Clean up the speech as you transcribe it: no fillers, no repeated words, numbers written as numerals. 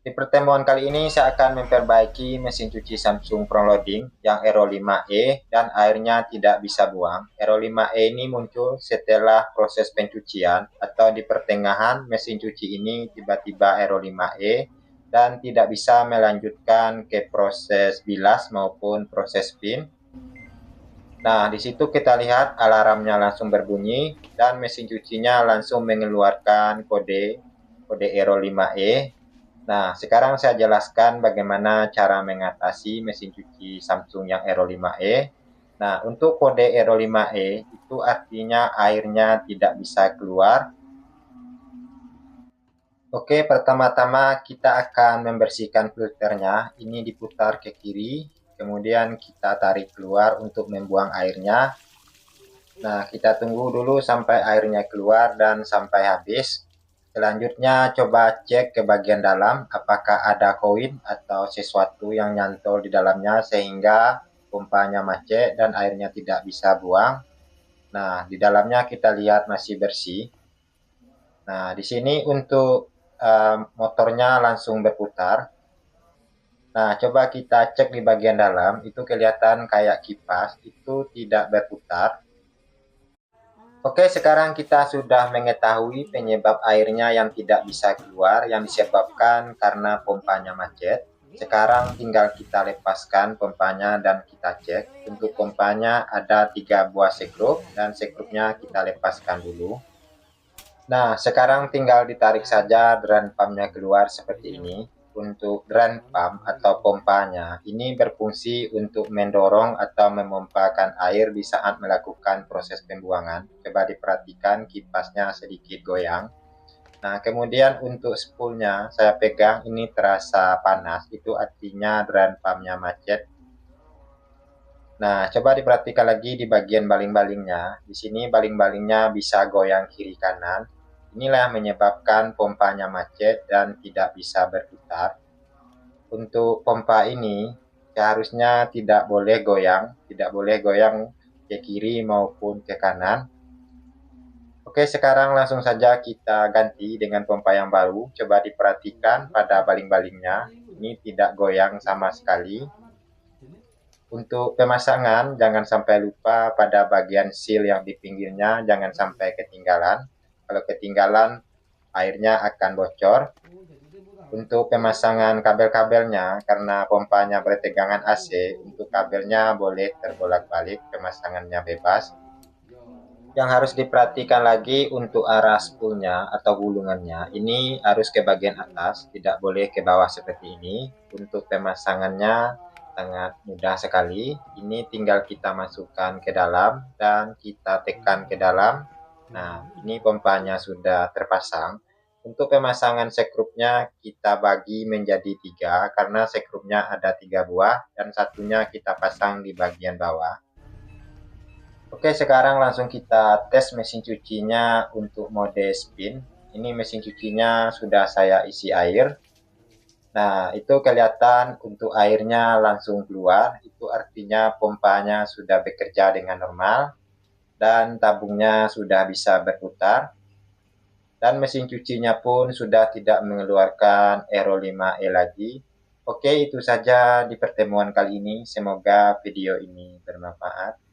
Di pertemuan kali ini saya akan memperbaiki mesin cuci Samsung Front-loading yang Aero 5E dan airnya tidak bisa buang. Aero 5E ini muncul setelah proses pencucian atau di pertengahan mesin cuci ini tiba-tiba Aero 5E dan tidak bisa melanjutkan ke proses bilas maupun proses spin. Nah, di situ kita lihat alarmnya langsung berbunyi dan mesin cucinya langsung mengeluarkan kode Aero 5E. Nah, sekarang saya jelaskan bagaimana cara mengatasi mesin cuci Samsung yang Aero 5E. Nah, untuk kode Aero 5E itu artinya airnya tidak bisa keluar. Oke, pertama-tama kita akan membersihkan filternya. Ini diputar ke kiri, kemudian kita tarik keluar untuk membuang airnya. Nah, kita tunggu dulu sampai airnya keluar dan sampai habis. Selanjutnya coba cek ke bagian dalam apakah ada koin atau sesuatu yang nyantol di dalamnya sehingga pompanya macet dan airnya tidak bisa buang. Nah, di dalamnya kita lihat masih bersih. Nah, di sini untuk motornya langsung berputar. Nah, coba kita cek di bagian dalam, itu kelihatan kayak kipas, itu tidak berputar. Oke, sekarang kita sudah mengetahui penyebab airnya yang tidak bisa keluar, yang disebabkan karena pompanya macet. Sekarang tinggal kita lepaskan pompanya dan kita cek. Untuk pompanya ada 3 buah sekrup dan sekrupnya kita lepaskan dulu. Nah, sekarang tinggal ditarik saja drain pumpnya keluar seperti ini. Untuk drain pump atau pompanya, ini berfungsi untuk mendorong atau memompakan air di saat melakukan proses pembuangan. Coba diperhatikan kipasnya sedikit goyang. Nah, kemudian untuk spoolnya saya pegang ini terasa panas, itu artinya drain pumpnya macet. Nah, coba diperhatikan lagi di bagian baling-balingnya. Di sini baling-balingnya bisa goyang kiri kanan. Inilah yang menyebabkan pompanya macet dan tidak bisa berputar. Untuk pompa ini seharusnya tidak boleh goyang ke kiri maupun ke kanan. Oke, sekarang langsung saja kita ganti dengan pompa yang baru. Coba diperhatikan pada baling-balingnya. Ini tidak goyang sama sekali. Untuk pemasangan, jangan sampai lupa pada bagian seal yang di pinggirnya, jangan sampai ketinggalan. Kalau ketinggalan, airnya akan bocor. Untuk pemasangan kabel-kabelnya, karena pompanya bertegangan AC, untuk kabelnya boleh terbolak-balik, pemasangannya bebas. Yang harus diperhatikan lagi untuk arah spoolnya atau gulungannya, ini harus ke bagian atas, tidak boleh ke bawah seperti ini. Untuk pemasangannya sangat mudah sekali. Ini tinggal kita masukkan ke dalam dan kita tekan ke dalam. Nah, ini pompanya sudah terpasang. Untuk pemasangan sekrupnya kita bagi menjadi 3 karena sekrupnya ada 3 buah dan satunya kita pasang di bagian bawah. Oke, sekarang langsung kita tes mesin cucinya untuk mode spin. Ini mesin cucinya sudah saya isi air. Nah, itu kelihatan untuk airnya langsung keluar. Itu artinya pompanya sudah bekerja dengan normal dan tabungnya sudah bisa berputar. Dan mesin cucinya pun sudah tidak mengeluarkan Aero 5E lagi. Oke, itu saja di pertemuan kali ini. Semoga video ini bermanfaat.